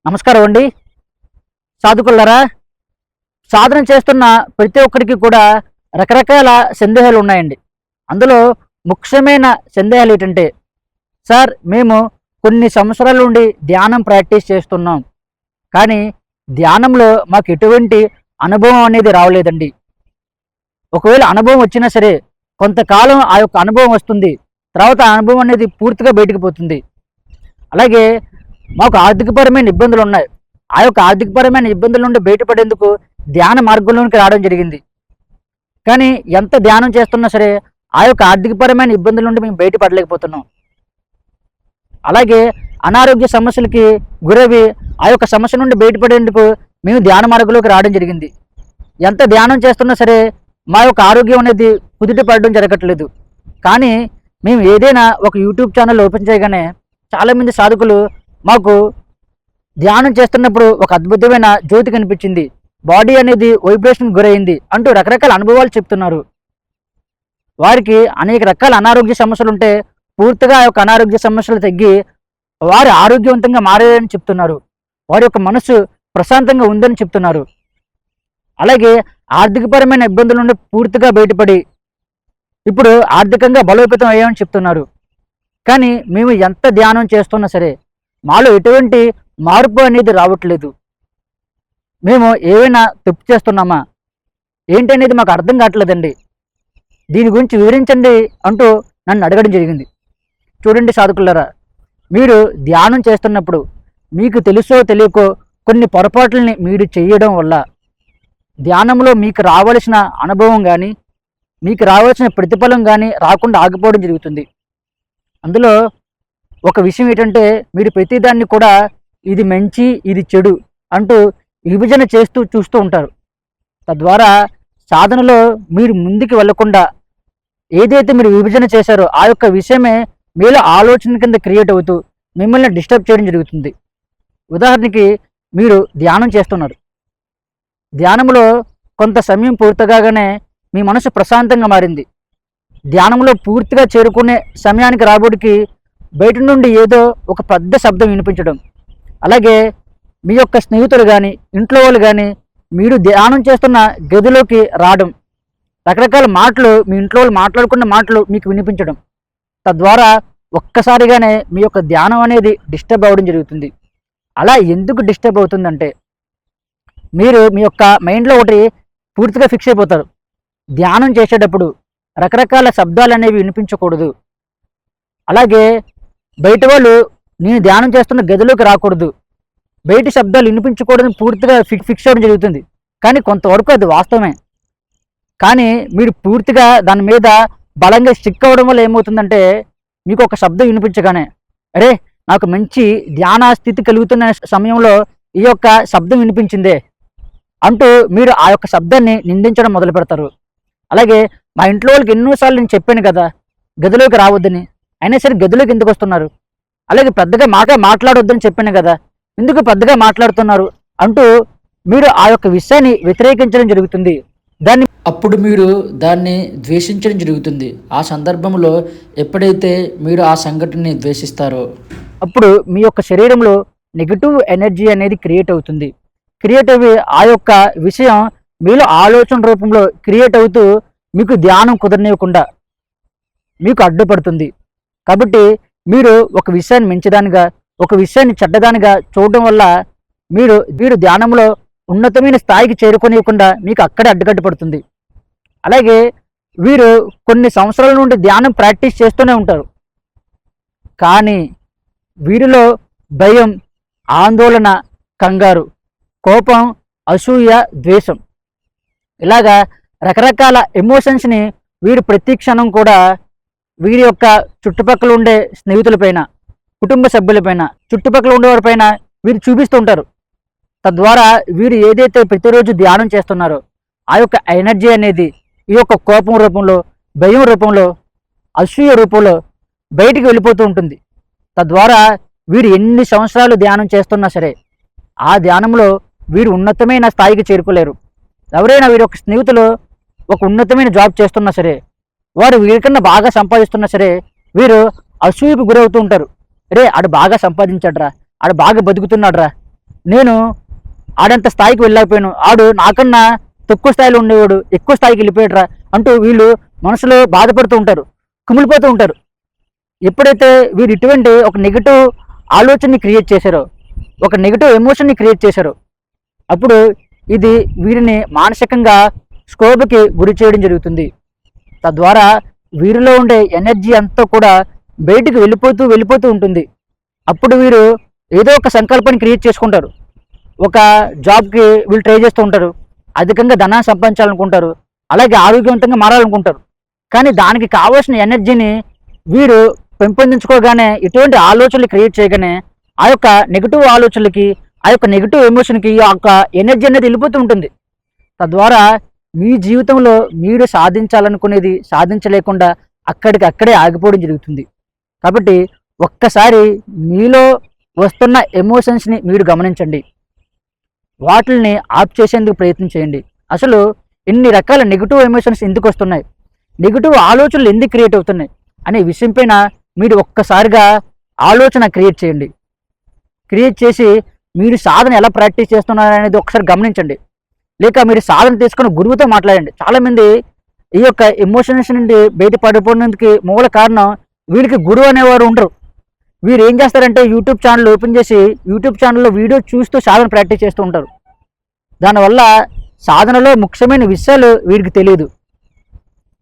నమస్కారం అండి. సాధకులారా, సాధన చేస్తున్న ప్రతి ఒక్కరికి కూడా రకరకాల సందేహాలు ఉన్నాయండి. అందులో ముఖ్యమైన సందేహాలు ఏంటంటే, సార్ మేము కొన్ని సంవత్సరాల నుండి ధ్యానం ప్రాక్టీస్ చేస్తున్నాం, కానీ ధ్యానంలో మాకు ఎటువంటి అనుభవం అనేది రావలేదండి. ఒకవేళ అనుభవం వచ్చినా సరే కొంతకాలం ఆ యొక్క అనుభవం వస్తుంది, తర్వాత ఆ అనుభవం అనేది పూర్తిగా బయటకు పోతుంది. అలాగే మాకు ఆర్థికపరమైన ఇబ్బందులు ఉన్నాయి. ఆ యొక్క ఆర్థికపరమైన ఇబ్బందుల నుండి బయటపడేందుకు ధ్యాన మార్గంలోనికి రావడం జరిగింది. కానీ ఎంత ధ్యానం చేస్తున్నా సరే ఆ యొక్క ఆర్థికపరమైన ఇబ్బందుల నుండి మేము బయటపడలేకపోతున్నాం. అలాగే అనారోగ్య సమస్యలకి గురవి ఆ యొక్క సమస్య నుండి బయటపడేందుకు మేము ధ్యాన మార్గంలోకి రావడం జరిగింది. ఎంత ధ్యానం చేస్తున్నా సరే మా యొక్క ఆరోగ్యం అనేది కుదుట పడడం జరగట్లేదు. కానీ మేము ఏదైనా ఒక యూట్యూబ్ ఛానల్ ఓపెన్ చేయగానే చాలామంది సాధకులు మాకు ధ్యానం చేస్తున్నప్పుడు ఒక అద్భుతమైన జ్యోతి కనిపించింది, బాడీ అనేది వైబ్రేషన్ గురైంది అంటూ రకరకాల అనుభవాలు చెప్తున్నారు. వారికి అనేక రకాల అనారోగ్య సమస్యలు ఉంటే పూర్తిగా ఆ యొక్క అనారోగ్య సమస్యలు తగ్గి వారు ఆరోగ్యవంతంగా మారారని చెప్తున్నారు. వారి యొక్క మనసు ప్రశాంతంగా ఉందని చెప్తున్నారు. అలాగే ఆర్థికపరమైన ఇబ్బందుల నుండి పూర్తిగా బయటపడి ఇప్పుడు ఆర్థికంగా బలోపేతం అయ్యామని చెప్తున్నారు. కానీ మేము ఎంత ధ్యానం చేస్తున్నా సరే మాలో ఎటువంటి మార్పు అనేది రావట్లేదు. మేము ఏవైనా తప్పు చేస్తున్నామా ఏంటనేది మాకు అర్థం కావట్లేదండి, దీని గురించి వివరించండి అంటూ నన్ను అడగడం జరిగింది. చూడండి సాధకులారా, మీరు ధ్యానం చేస్తున్నప్పుడు మీకు తెలుసో తెలియకో కొన్ని పొరపాట్లని మీరు చేయడం వల్ల ధ్యానంలో మీకు రావలసిన అనుభవం కానీ మీకు రావాల్సిన ప్రతిఫలం కానీ రాకుండా ఆగిపోవడం జరుగుతుంది. అందులో ఒక విషయం ఏంటంటే, మీరు ప్రతిదాన్ని కూడా ఇది మంచి ఇది చెడు అంటూ విభజన చేస్తూ చూస్తూ ఉంటారు. తద్వారా సాధనలో మీరు ముందుకు వెళ్లకుండా ఏదైతే మీరు విభజన చేశారో ఆ యొక్క విషయమే మీలో ఆలోచన కింద క్రియేట్ అవుతూ మిమ్మల్ని డిస్టర్బ్ చేయడం జరుగుతుంది. ఉదాహరణకి మీరు ధ్యానం చేస్తున్నారు. ధ్యానంలో కొంత సమయం పూర్తిగానే మీ మనసు ప్రశాంతంగా మారింది. ధ్యానంలో పూర్తిగా చేరుకునే సమయానికి రాబోడికి బయట నుండి ఏదో ఒక పెద్ద శబ్దం వినిపించడం, అలాగే మీ యొక్క స్నేహితులు కానీ ఇంట్లో వాళ్ళు కానీ మీరు ధ్యానం చేస్తున్న గదిలోకి రావడం, రకరకాల మాటలు మీ ఇంట్లో వాళ్ళు మాట్లాడుకున్న మాటలు మీకు వినిపించడం, తద్వారా ఒక్కసారిగానే మీ యొక్క ధ్యానం అనేది డిస్టర్బ్ అవ్వడం జరుగుతుంది. అలా ఎందుకు డిస్టర్బ్ అవుతుందంటే, మీరు మీ యొక్క మైండ్లో ఒకటి పూర్తిగా ఫిక్స్ అయిపోతారు. ధ్యానం చేసేటప్పుడు రకరకాల శబ్దాలు అనేవి వినిపించకూడదు, అలాగే బయట వాళ్ళు నేను ధ్యానం చేస్తున్న గదిలోకి రాకూడదు, బయటి శబ్దాలు వినిపించకూడదని పూర్తిగా ఫిక్స్ అవ్వడం జరుగుతుంది. కానీ కొంతవరకు అది వాస్తవమే. కానీ మీరు పూర్తిగా దాని మీద బలంగా స్టిక్ అవ్వడం వల్ల ఏమవుతుందంటే, మీకు ఒక శబ్దం వినిపించగానే అరే నాకు మంచి ధ్యాన స్థితి కలుగుతున్న సమయంలో ఈ యొక్క శబ్దం వినిపించిందే అంటూ మీరు ఆ యొక్క శబ్దాన్ని నిందించడం మొదలు పెడతారు. అలాగే మా ఇంట్లో వాళ్ళకి ఎన్నోసార్లు నేను చెప్పాను కదా గదిలోకి రావద్దని, అయినా సరే గదిలోకి ఎందుకు వస్తున్నారు, అలాగే పెద్దగా మాట్లాడొద్దని చెప్పాను కదా ఎందుకు పెద్దగా మాట్లాడుతున్నారు అంటూ మీరు ఆ యొక్క విషయాన్ని వ్యతిరేకించడం జరుగుతుంది. అప్పుడు మీరు దాన్ని ద్వేషించడం జరుగుతుంది. ఆ సందర్భంలో ఎప్పుడైతే మీరు ఆ సంఘటనని ద్వేషిస్తారో అప్పుడు మీ యొక్క శరీరంలో నెగిటివ్ ఎనర్జీ అనేది క్రియేట్ అవుతుంది. క్రియేట్ అయ్యి ఆ యొక్క విషయం మీలో ఆలోచన రూపంలో క్రియేట్ అవుతూ మీకు ధ్యానం కుదరనివ్వకుండా మీకు అడ్డుపడుతుంది. కాబట్టి మీరు ఒక విషయాన్ని మంచిదానిగా ఒక విషయాన్ని చెడ్డదానిగా చూడడం వల్ల మీరు ధ్యానంలో ఉన్నతమైన స్థాయికి చేరుకోనివ్వకుండా మీకు అక్కడే అడ్డుకట్టు పడుతుంది. అలాగే వీరు కొన్ని సంవత్సరాల నుండి ధ్యానం ప్రాక్టీస్ చేస్తూనే ఉంటారు, కానీ వీరిలో భయం, ఆందోళన, కంగారు, కోపం, అసూయ, ద్వేషం ఇలాగా రకరకాల ఎమోషన్స్ని వీరు ప్రతి క్షణం కూడా వీరి యొక్క చుట్టుపక్కల ఉండే స్నేహితులపైన, కుటుంబ సభ్యులపైన, చుట్టుపక్కల ఉండేవారిపైన వీరు చూపిస్తూ ఉంటారు. తద్వారా వీరు ఏదైతే ప్రతిరోజు ధ్యానం చేస్తున్నారో ఆ యొక్క ఎనర్జీ అనేది ఈ యొక్క కోపం రూపంలో, భయం రూపంలో, అసూయ రూపంలో బయటికి వెళ్ళిపోతూ ఉంటుంది. తద్వారా వీరు ఎన్ని సంవత్సరాలు ధ్యానం చేస్తున్నా సరే ఆ ధ్యానంలో వీరు ఉన్నతమైన స్థాయికి చేరుకోలేరు. ఎవరైనా వీరి యొక్క స్నేహితులు ఒక ఉన్నతమైన జాబ్ చేస్తున్నా సరే, వారు వీరికన్నా బాగా సంపాదిస్తున్నా సరే వీరు అసూయకు గురవుతూ ఉంటారు. రే ఆడు బాగా సంపాదించాడురా, ఆడు బాగా బతుకుతున్నాడురా, నేను ఆడంత స్థాయికి వెళ్ళకపోయాను, ఆడు నాకన్నా తక్కువ స్థాయిలో ఉండేవాడు ఎక్కువ స్థాయికి వెళ్ళిపోయాడురా అంటూ వీళ్ళు మనసులో బాధపడుతూ ఉంటారు, కుమిలిపోతూ ఉంటారు. ఎప్పుడైతే వీరు ఇటువంటి ఒక నెగిటివ్ ఆలోచనని క్రియేట్ చేశారో, ఒక నెగిటివ్ ఎమోషన్ని క్రియేట్ చేశారో, అప్పుడు ఇది వీరిని మానసికంగా స్కోబ్కి గురి చేయడం జరుగుతుంది. తద్వారా వీరిలో ఉండే ఎనర్జీ అంతా కూడా బయటికి వెళ్ళిపోతూ ఉంటుంది. అప్పుడు వీరు ఏదో ఒక సంకల్పాన్ని క్రియేట్ చేసుకుంటారు. ఒక జాబ్కి వీళ్ళు ట్రై చేస్తూ ఉంటారు, అధికంగా ధనాన్ని సంపాదించాలనుకుంటారు, అలాగే ఆరోగ్యవంతంగా మారాలనుకుంటారు. కానీ దానికి కావాల్సిన ఎనర్జీని వీరు పెంపొందించుకోగానే, ఇటువంటి ఆలోచనలు క్రియేట్ చేయగానే ఆ యొక్క నెగిటివ్ ఆలోచనలకి, ఆ యొక్క నెగిటివ్ ఎమోషన్కి ఆ యొక్క ఎనర్జీ అనేది వెళ్ళిపోతూ ఉంటుంది. తద్వారా మీ జీవితంలో మీరు సాధించాలనుకునేది సాధించలేకుండా అక్కడికక్కడే ఆగిపోవడం జరుగుతుంది. కాబట్టి ఒక్కసారి మీలో వస్తున్న ఎమోషన్స్ని మీరు గమనించండి, వాటిని ఆఫ్ చేసేందుకు ప్రయత్నం చేయండి. అసలు ఇన్ని రకాల నెగిటివ్ ఎమోషన్స్ ఎందుకు వస్తున్నాయి, నెగిటివ్ ఆలోచనలు ఎందుకు క్రియేట్ అవుతున్నాయి అనే విషయం పైన మీరు ఒక్కసారిగా ఆలోచన క్రియేట్ చేయండి. క్రియేట్ చేసి మీరు సాధన ఎలా ప్రాక్టీస్ చేస్తున్నారు అనేది ఒకసారి గమనించండి. లేక మీరు సాధన తీసుకున్న గురువుతో మాట్లాడండి. చాలామంది ఈ యొక్క ఎమోషన్స్ నుండి బయటపడిపోయినందుకు మూల కారణం వీళ్ళకి గురువు అనేవారు ఉండరు. వీరు ఏం చేస్తారంటే యూట్యూబ్ ఛానల్ ఓపెన్ చేసి యూట్యూబ్ ఛానల్లో వీడియో చూస్తూ సాధన ప్రాక్టీస్ చేస్తూ ఉంటారు. దానివల్ల సాధనలో ముఖ్యమైన విషయాలు వీరికి తెలియదు.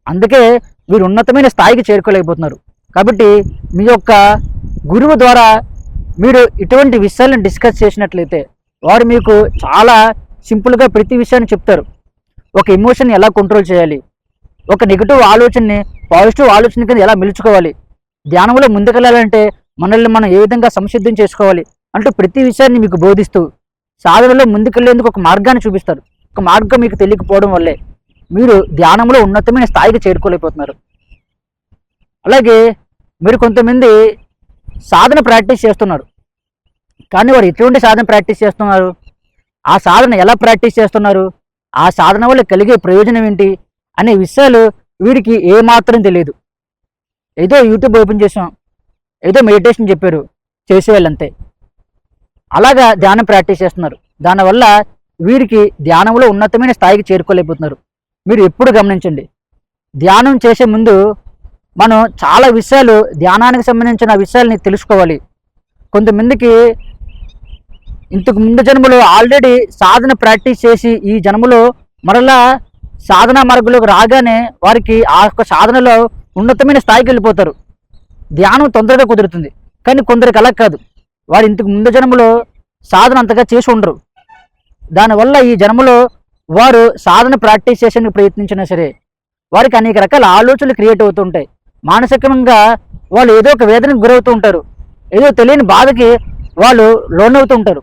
అందుకే వీరు ఉన్నతమైన స్థాయికి చేరుకోలేకపోతున్నారు. కాబట్టి మీ యొక్క గురువు ద్వారా మీరు ఇటువంటి విషయాలను డిస్కస్ చేసినట్లయితే వారు మీకు చాలా సింపుల్గా ప్రతి విషయాన్ని చెప్తారు. ఒక ఎమోషన్ ఎలా కంట్రోల్ చేయాలి, ఒక నెగిటివ్ ఆలోచనని పాజిటివ్ ఆలోచన కింద ఎలా మిలుచుకోవాలి, ధ్యానంలో ముందుకెళ్ళాలంటే మనల్ని మనం ఏ విధంగా సంసిద్ధం చేసుకోవాలి అంటూ ప్రతి విషయాన్ని మీకు బోధిస్తూ సాధనలో ముందుకెళ్లేందుకు ఒక మార్గాన్ని చూపిస్తారు. ఒక మార్గం మీకు తెలియకపోవడం వల్లే మీరు ధ్యానంలో ఉన్నతమైన స్థాయికి చేరుకోలేకపోతున్నారు. అలాగే మీరు కొంతమంది సాధన ప్రాక్టీస్ చేస్తున్నారు, కానీ వారు ఎటువంటి సాధన ప్రాక్టీస్ చేస్తున్నారు, ఆ సాధన ఎలా ప్రాక్టీస్ చేస్తున్నారు, ఆ సాధన వల్ల కలిగే ప్రయోజనం ఏంటి అనే విషయాలు వీడికి ఏమాత్రం తెలియదు. ఏదో యూట్యూబ్ ఓపెన్ చేసాం, ఏదో మెడిటేషన్ చెప్పారు, చేసేవాళ్ళంతే. అలాగా ధ్యానం ప్రాక్టీస్ చేస్తున్నారు. దానివల్ల వీరికి ధ్యానంలో ఉన్నతమైన స్థాయికి చేరుకోలేకపోతున్నారు. మీరు ఎప్పుడు గమనించండి, ధ్యానం చేసే ముందు మనం చాలా విషయాలు, ధ్యానానికి సంబంధించిన విషయాల్ని తెలుసుకోవాలి. కొంతమందికి ఇంతకు ముందు జన్మలో ఆల్రెడీ సాధన ప్రాక్టీస్ చేసి ఈ జన్మలో మరలా సాధనా మార్గంలోకి రాగానే వారికి ఆ యొక్క సాధనలో ఉన్నతమైన స్థాయికి వెళ్ళిపోతారు. ధ్యానం తొందరగా కుదురుతుంది. కానీ కొందరికి అలా కాదు, వారు ఇంతకు ముందు జన్మలో సాధన అంతగా చేసి ఉండరు. దానివల్ల ఈ జన్మలో వారు సాధన ప్రాక్టీస్ చేసేందుకు ప్రయత్నించినా సరే వారికి అనేక రకాల ఆలోచనలు క్రియేట్ అవుతుంటాయి. మానసికంగా వాళ్ళు ఏదో ఒక వేదనకు గురవుతూ ఉంటారు, ఏదో తెలియని బాధకి వాళ్ళు లోనవుతూ ఉంటారు.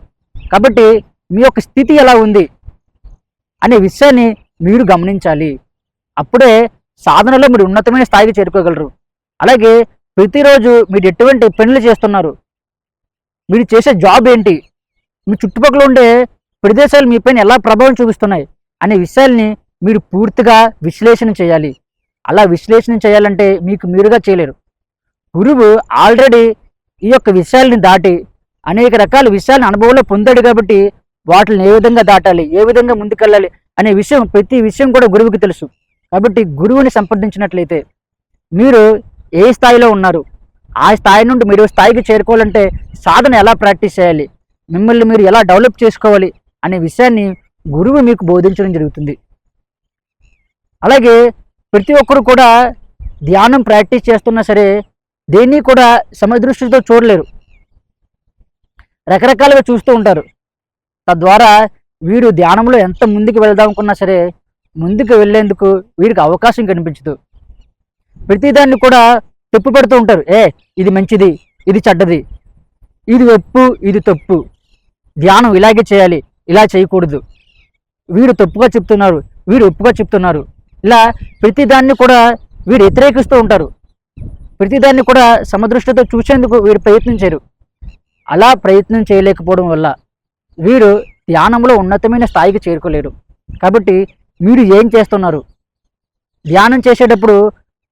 కాబట్టి మీ యొక్క స్థితి ఎలా ఉంది అనే విషయాన్ని మీరు గమనించాలి. అప్పుడే సాధనలో మీరు ఉన్నతమైన స్థాయికి చేరుకోగలరు. అలాగే ప్రతిరోజు మీరు ఎటువంటి పనులు చేస్తున్నారు, మీరు చేసే జాబ్ ఏంటి, మీ చుట్టుపక్కల ఉండే ప్రదేశాలు మీ పైన ఎలా ప్రభావం చూపిస్తున్నాయి అనే విషయాల్ని మీరు పూర్తిగా విశ్లేషణ చేయాలి. అలా విశ్లేషణ చేయాలంటే మీకు మీరుగా చేయలేరు. గురువు ఆల్రెడీ ఈ యొక్క విషయాల్ని దాటి అనేక రకాల విషయాలను అనుభవంలో పొందాడు కాబట్టి వాటిని ఏ విధంగా దాటాలి, ఏ విధంగా ముందుకెళ్ళాలి అనే విషయం, ప్రతి విషయం కూడా గురువుకి తెలుసు. కాబట్టి గురువుని సంప్రదించినట్లయితే మీరు ఏ స్థాయిలో ఉన్నారు, ఆ స్థాయి నుండి మీరు స్థాయికి చేరుకోవాలంటే సాధన ఎలా ప్రాక్టీస్ చేయాలి, మిమ్మల్ని మీరు ఎలా డెవలప్ చేసుకోవాలి అనే విషయాన్ని గురువు మీకు బోధించడం జరుగుతుంది. అలాగే ప్రతి ఒక్కరు కూడా ధ్యానం ప్రాక్టీస్ చేస్తున్నా సరే దేన్ని కూడా సమదృష్టితో చూడలేరు, రకరకాలుగా చూస్తూ ఉంటారు. తద్వారా వీరు ధ్యానంలో ఎంత ముందుకు వెళ్దాం అనుకున్నా సరే ముందుకు వెళ్ళేందుకు వీరికి అవకాశం కనిపించదు. ప్రతిదాన్ని కూడా తప్పు పడుతూ ఉంటారు. ఇది మంచిది, ఇది చెడ్డది, ఇది ఒప్పు, ఇది తప్పు, ధ్యానం ఇలాగే చేయాలి, ఇలా చేయకూడదు, వీరు తప్పుగా చెప్తున్నారు, వీరు ఒప్పుగా చెప్తున్నారు, ఇలా ప్రతిదాన్ని కూడా వీరు వ్యతిరేకిస్తూ ఉంటారు. ప్రతిదాన్ని కూడా సమదృష్టితో చూసేందుకు వీరు ప్రయత్నించారు. అలా ప్రయత్నం చేయలేకపోవడం వల్ల వీరు ధ్యానంలో ఉన్నతమైన స్థాయికి చేరుకోలేరు. కాబట్టి మీరు ఏం చేస్తున్నారు, ధ్యానం చేసేటప్పుడు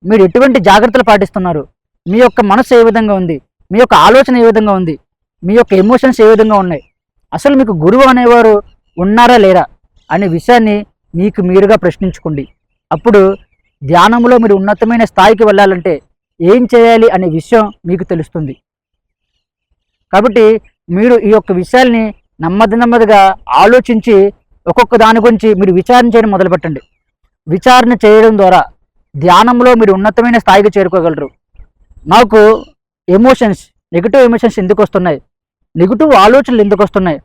మీరు ఎటువంటి జాగ్రత్తలు పాటిస్తున్నారు, మీ యొక్క మనసు ఏ విధంగా ఉంది, మీ యొక్క ఆలోచన ఏ విధంగా ఉంది, మీ యొక్క ఎమోషన్స్ ఏ విధంగా ఉన్నాయి అసలు మీకు గురువు అనేవారు ఉన్నారా లేరా అనే విషయాన్ని మీకు మీరుగా ప్రశ్నించుకోండి. అప్పుడు ధ్యానంలో మీరు ఉన్నతమైన స్థాయికి వెళ్ళాలంటే ఏం చేయాలి అనే విషయం మీకు తెలుస్తుంది. కాబట్టి మీరు ఈ యొక్క విషయాల్ని నెమ్మదిగా ఆలోచించి ఒక్కొక్క దాని గురించి మీరు విచారణ చేయడం మొదలుపెట్టండి. విచారణ చేయడం ద్వారా ధ్యానంలో మీరు ఉన్నతమైన స్థాయికి చేరుకోగలరు. నాకు ఎమోషన్స్, నెగిటివ్ ఎమోషన్స్ ఎందుకు వస్తున్నాయి, నెగిటివ్ ఆలోచనలు ఎందుకు వస్తున్నాయి,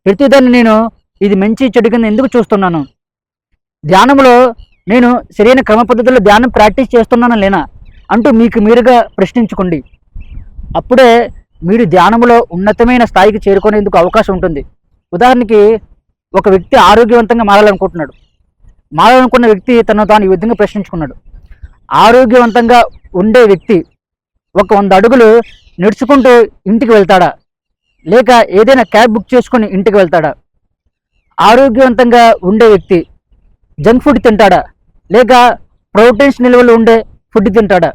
ప్రతిదాన్ని నేను ఇది మంచి చెడు కింద ఎందుకు చూస్తున్నాను, ధ్యానంలో నేను సరైన క్రమ పద్ధతిలో ధ్యానం ప్రాక్టీస్ చేస్తున్నానా లేనా అంటూ మీకు మీరుగా ప్రశ్నించుకోండి. అప్పుడే మీరు ధ్యానంలో ఉన్నతమైన స్థాయికి చేరుకునేందుకు అవకాశం ఉంటుంది. ఉదాహరణకి ఒక వ్యక్తి ఆరోగ్యవంతంగా మారాలనుకుంటున్నాడు. మారాలనుకున్న వ్యక్తి తను తాను ఈ విధంగా ప్రశ్నించుకున్నాడు. ఆరోగ్యవంతంగా ఉండే వ్యక్తి ఒక 100 అడుగులు నడుచుకుంటూ ఇంటికి వెళ్తాడా, లేక ఏదైనా క్యాబ్ బుక్ చేసుకుని ఇంటికి వెళ్తాడా? ఆరోగ్యవంతంగా ఉండే వ్యక్తి జంక్ ఫుడ్ తింటాడా, లేక ప్రోటీన్స్ నిల్వలు ఉండే ఫుడ్ తింటాడా?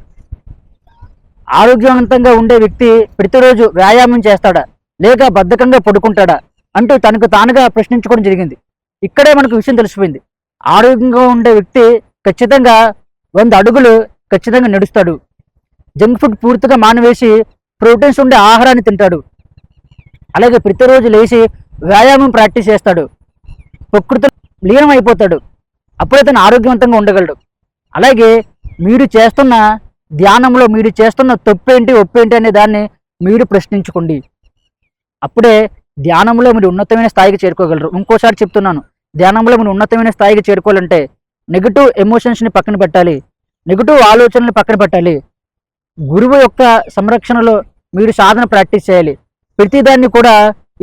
ఆరోగ్యవంతంగా ఉండే వ్యక్తి ప్రతిరోజు వ్యాయామం చేస్తాడా, లేక బద్ధకంగా పడుకుంటాడా అంటూ తనకు తానుగా ప్రశ్నించుకోవడం జరిగింది. ఇక్కడే మనకు విషయం తెలిసిపోయింది. ఆరోగ్యంగా ఉండే వ్యక్తి ఖచ్చితంగా 100 అడుగులు ఖచ్చితంగా నడుస్తాడు. జంక్ ఫుడ్ పూర్తిగా మానివేసి ప్రోటీన్స్ ఉండే ఆహారాన్ని తింటాడు. అలాగే ప్రతిరోజు లేచి వ్యాయామం ప్రాక్టీస్ చేస్తాడు. ప్రకృతిలో లీనం అయిపోతాడు. అప్పుడే తను ఆరోగ్యవంతంగా ఉండగలడు. అలాగే మీరు చేస్తున్న ధ్యానంలో మీరు చేస్తున్న తప్పేంటి ఒప్పేంటి అనే దాన్ని మీరు ప్రశ్నించుకోండి. అప్పుడే ధ్యానంలో మీరు ఉన్నతమైన స్థాయికి చేరుకోగలరు. ఇంకోసారి చెప్తున్నాను, ధ్యానంలో మీరు ఉన్నతమైన స్థాయికి చేరుకోవాలంటే నెగిటివ్ ఎమోషన్స్ని పక్కన పెట్టాలి, నెగిటివ్ ఆలోచనలు పక్కన పెట్టాలి. గురువు యొక్క సంరక్షణలో మీరు సాధన ప్రాక్టీస్ చేయాలి. ప్రతిదాన్ని కూడా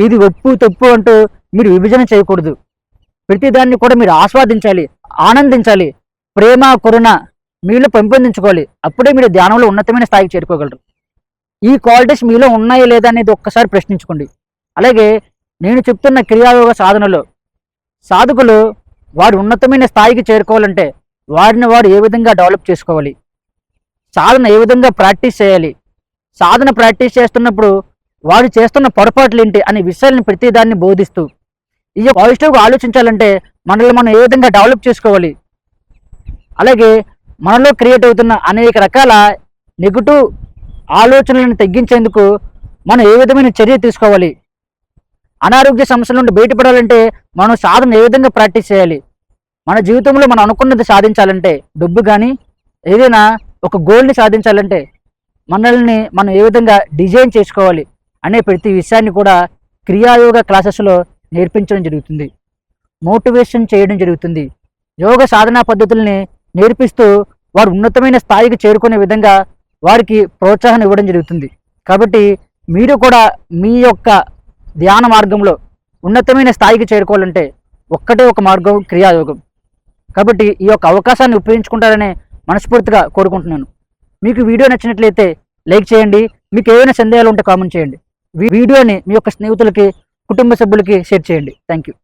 ఇది ఒప్పు తప్పు అంటూ మీరు విభజన చేయకూడదు. ప్రతిదాన్ని కూడా మీరు ఆస్వాదించాలి, ఆనందించాలి, ప్రేమ కరుణ మీలో పెంపొందించుకోవాలి. అప్పుడే మీరు ధ్యానంలో ఉన్నతమైన స్థాయికి చేరుకోగలరు. ఈ క్వాలిటీస్ మీలో ఉన్నాయా లేదా అనేది ఒక్కసారి ప్రశ్నించుకోండి. అలాగే నేను చెప్తున్న క్రియాయోగ సాధనలో సాధకులు వారు ఉన్నతమైన స్థాయికి చేరుకోవాలంటే వారిని వారు ఏ విధంగా డెవలప్ చేసుకోవాలి, సాధన ఏ విధంగా ప్రాక్టీస్ చేయాలి, సాధన ప్రాక్టీస్ చేస్తున్నప్పుడు వారు చేస్తున్న పొరపాట్లు ఏంటి అనే విషయాలను ప్రతిదాన్ని బోధిస్తూ ఈ పాజిటివ్గా ఆలోచించాలంటే మనల్ని మనం ఏ విధంగా డెవలప్ చేసుకోవాలి, అలాగే మనలో క్రియేట్ అవుతున్న అనేక రకాల నెగిటివ్ ఆలోచనలను తగ్గించేందుకు మనం ఏ విధమైన చర్య తీసుకోవాలి, అనారోగ్య సమస్యల నుండి బయటపడాలంటే మనం సాధన ఏ విధంగా ప్రాక్టీస్ చేయాలి, మన జీవితంలో మనం అనుకున్నది సాధించాలంటే డబ్బు కానీ ఏదైనా ఒక గోల్ని సాధించాలంటే మనల్ని మనం ఏ విధంగా డిజైన్ చేసుకోవాలి అనే ప్రతి విషయాన్ని కూడా క్రియాయోగ క్లాసెస్లో నేర్పించడం జరుగుతుంది, మోటివేషన్ చేయడం జరుగుతుంది. యోగ సాధనా పద్ధతుల్ని నేర్పిస్తూ వారు ఉన్నతమైన స్థాయికి చేరుకునే విధంగా వారికి ప్రోత్సాహం ఇవ్వడం జరుగుతుంది. కాబట్టి మీరు కూడా మీ యొక్క ధ్యాన మార్గంలో ఉన్నతమైన స్థాయికి చేరుకోవాలంటే ఒక్కటే ఒక మార్గం క్రియాయోగం. కాబట్టి ఈ యొక్క అవకాశాన్ని ఉపయోగించుకుంటారనే మనస్ఫూర్తిగా కోరుకుంటున్నాను. మీకు వీడియో నచ్చినట్లయితే లైక్ చేయండి. మీకు ఏవైనా సందేహాలు ఉంటే కామెంట్ చేయండి. వీడియోని మీ యొక్క స్నేహితులకి, కుటుంబ సభ్యులకి షేర్ చేయండి. Thank you.